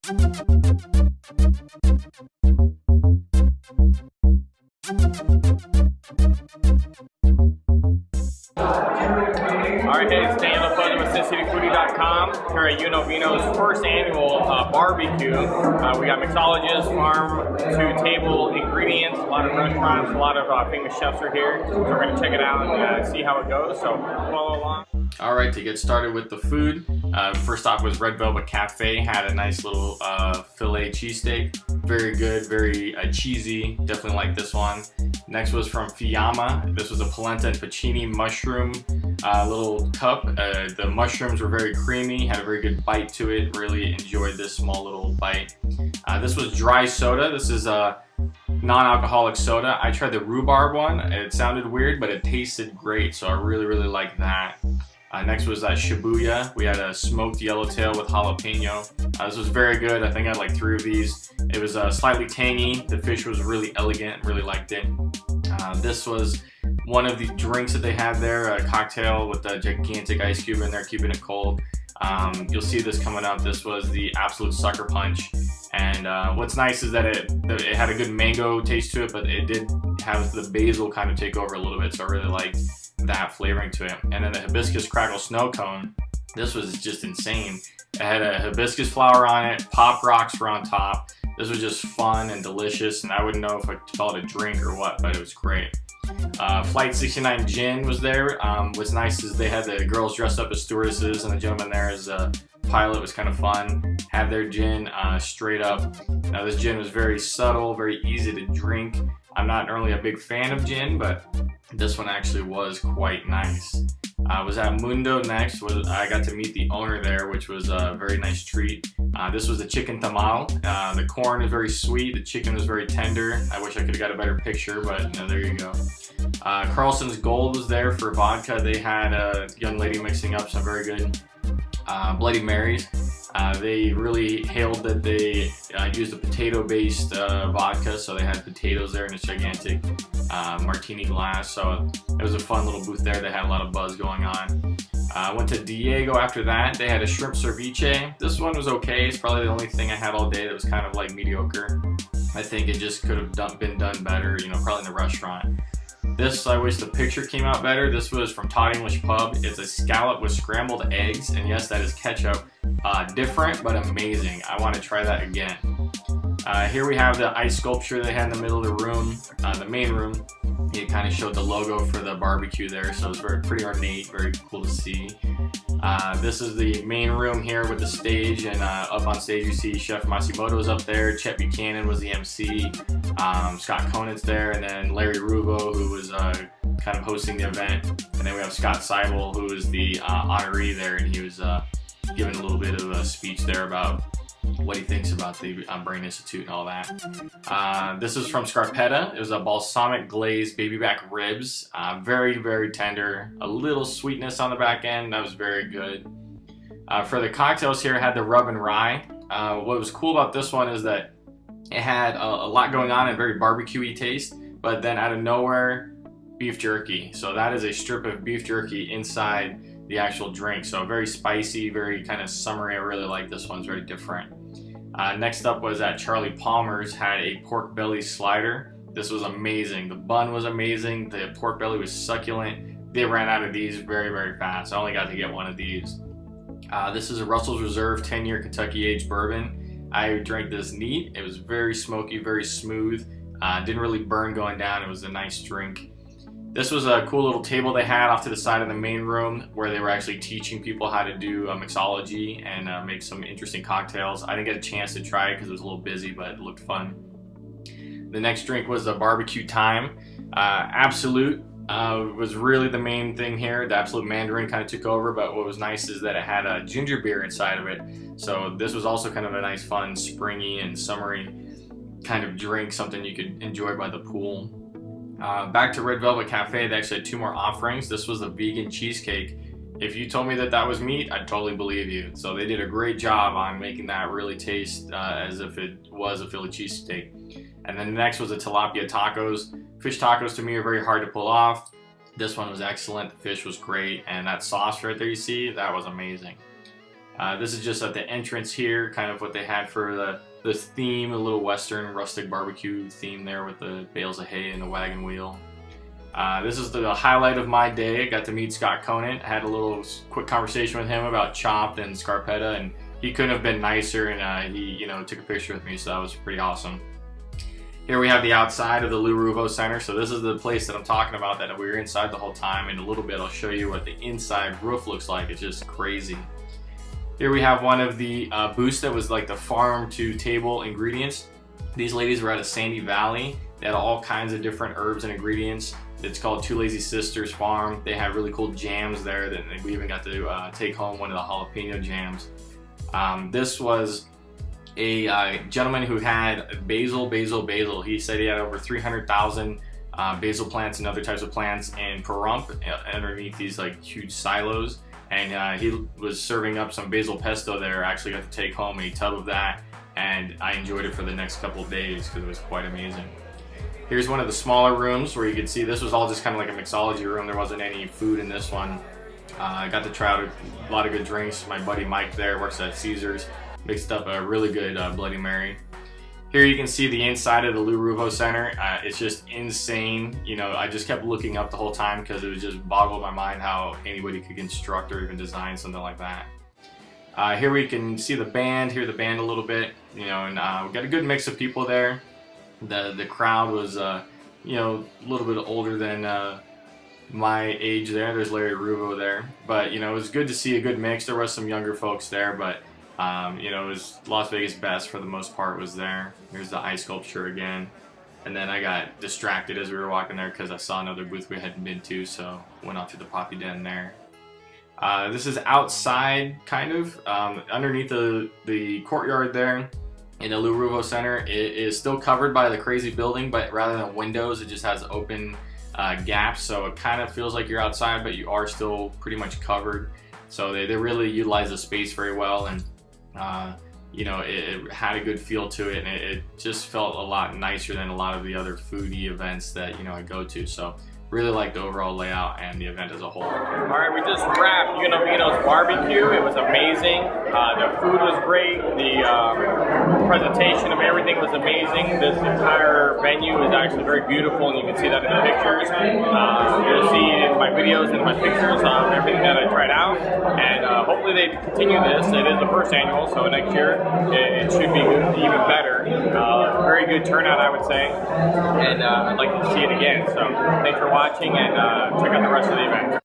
Alright, hey, it's Daniel Fuzzy with SinCityFoodie.com. Here at Uno Vino's first annual barbecue. We got mixologists, farm to table ingredients, a lot of restaurants, a lot of famous chefs are here. So we're going to check it out and see how it goes, so follow along. Alright, to get started with the food, first off was Red Velvet Cafe. Had a nice little filet cheesesteak. Very good, very cheesy. Definitely like this one. Next was from Fiamma. This was a polenta and pacini mushroom little cup. The mushrooms were very creamy, had a very good bite to it. Really enjoyed this small little bite. This was dry soda. This is a non-alcoholic soda. I tried the rhubarb one. It sounded weird, but it tasted great, so I really liked that. Next was Shibuya. We had a smoked yellowtail with jalapeno. This was very good. I think I had like 3 of these. It was slightly tangy. The fish was really elegant. Really liked it. This was one of the drinks that they had there, a cocktail with a gigantic ice cube in there, keeping it cold. You'll see this coming up. This was the Absolute Sucker Punch. And what's nice is that it had a good mango taste to it, but it did have the basil kind of take over a little bit, so I really liked that flavoring to it. And then the Hibiscus Crackle Snow Cone. This was just insane. It had a hibiscus flower on it, pop rocks were on top. This was just fun and delicious, and I wouldn't know if I could call it a drink or what, but it was great. Flight 69 Gin was there. What's nice is they had the girls dressed up as stewardesses, and the gentleman there as a pilot. Was kind of fun. Had their gin straight up. Now this gin was very subtle, very easy to drink. I'm not normally a big fan of gin, but this one actually was quite nice. Was at Mundo next. I got to meet the owner there, which was a very nice treat. This was the chicken tamal. The corn is very sweet. The chicken was very tender. I wish I could have got a better picture, but there you go. Carlson's Gold was there for vodka. They had a young lady mixing up some very good Bloody Marys. They really hailed that they used a potato-based vodka, so they had potatoes there in a gigantic martini glass. So it was a fun little booth there. They had a lot of buzz going on. Went to Diego after that. They had a shrimp ceviche. This one was okay. It's probably the only thing I had all day that was kind of like mediocre. I think it just could have been done better, probably in the restaurant. This, I wish the picture came out better. This was from Todd English Pub. It's a scallop with scrambled eggs, and yes, that is ketchup. Different, but amazing. I want to try that again. Here we have the ice sculpture they had in the middle of the room, the main room. It kind of showed the logo for the barbecue there, so it was pretty ornate, very cool to see. This is the main room here with the stage, and up on stage you see Chef Masimoto's up there, Chet Buchanan was the MC, Scott Conant's there, and then Larry Rubo, who was kind of hosting the event, and then we have Scott Seibel, who is the honoree there, and he was giving a little bit of a speech there about what he thinks about the Brain Institute and all that. This is from Scarpetta. It was a balsamic glazed baby back ribs. Very tender. A little sweetness on the back end. That was very good. For the cocktails here, I had the Rub and Rye. What was cool about this one is that it had a lot going on and very barbecue-y taste, but then out of nowhere, beef jerky. So that is a strip of beef jerky inside the actual drink. So very spicy, very kind of summery. I really like this one. It's very different. Next up was at Charlie Palmer's, had a pork belly slider. This was amazing. The bun was amazing. The pork belly was succulent. They ran out of these very fast. I only got to get one of these. This is a Russell's Reserve 10-year Kentucky aged bourbon. I drank this neat. It was very smoky, very smooth. Didn't really burn going down. It was a nice drink. This was a cool little table they had off to the side of the main room where they were actually teaching people how to do mixology and make some interesting cocktails. I didn't get a chance to try it because it was a little busy, but it looked fun. The next drink was a barbecue time. Absolute was really the main thing here. The Absolute Mandarin kind of took over, but what was nice is that it had a ginger beer inside of it. So this was also kind of a nice, fun, springy and summery kind of drink, something you could enjoy by the pool. Back to Red Velvet Cafe, they actually had 2 more offerings. This was a vegan cheesecake. If you told me that that was meat, I'd totally believe you. So they did a great job on making that really taste as if it was a Philly cheesesteak. And then the next was the tilapia tacos. Fish tacos to me are very hard to pull off. This one was excellent. The fish was great, and that sauce right there you see, that was amazing. This is just at the entrance here, kind of what they had for the theme, a little Western rustic barbecue theme there with the bales of hay and the wagon wheel. This is the highlight of my day. I got to meet Scott Conant. I had a little quick conversation with him about Chopped and Scarpetta, and he couldn't have been nicer, and he took a picture with me, so that was pretty awesome. Here we have the outside of the Lou Ruvo Center. So this is the place that I'm talking about that we were inside the whole time. In a little bit I'll show you what the inside roof looks like. It's just crazy. Here we have one of the booths that was like the farm to table ingredients. These ladies were out of Sandy Valley. They had all kinds of different herbs and ingredients. It's called Two Lazy Sisters Farm. They had really cool jams there that we even got to take home one of the jalapeno jams. This was a gentleman who had basil. He said he had over 300,000 basil plants and other types of plants in Pahrump underneath these like huge silos. And he was serving up some basil pesto there. I actually got to take home a tub of that, and I enjoyed it for the next couple of days because it was quite amazing. Here's one of the smaller rooms where you can see this was all just kind of like a mixology room. There wasn't any food in this one. I got to try out a lot of good drinks. My buddy Mike there works at Caesars. Mixed up a really good Bloody Mary. Here you can see the inside of the Lou Ruvo Center. It's just insane. I just kept looking up the whole time because it was just boggled my mind how anybody could construct or even design something like that. Here we can see the band, hear the band a little bit, and we got a good mix of people there. The crowd was, a little bit older than my age there. There's Larry Ruvo there, but it was good to see a good mix. There was some younger folks there, but it was Las Vegas Best for the most part was there. Here's the ice sculpture again. And then I got distracted as we were walking there because I saw another booth we hadn't been to, so went off to the Poppy Den there. This is outside, kind of, underneath the courtyard there in the Lou Ruvo Center. It is still covered by the crazy building, but rather than windows, it just has open gaps, so it kind of feels like you're outside, but you are still pretty much covered. So they really utilize the space very well, and it had a good feel to it, and it just felt a lot nicer than a lot of the other foodie events that I go to. So really liked the overall layout and the event as a whole. All right, we just wrapped Vino's barbecue. It was amazing. The food was great. The presentation of everything was amazing. This entire venue is actually very beautiful, and you can see that in the pictures. You'll see in my videos and my pictures everything that I tried out, and hopefully they continue this. It is the first annual, so next year it should be even better. Very good turnout, I would say, and I'd like to see it again. So thanks for watching, and check out the rest of the event.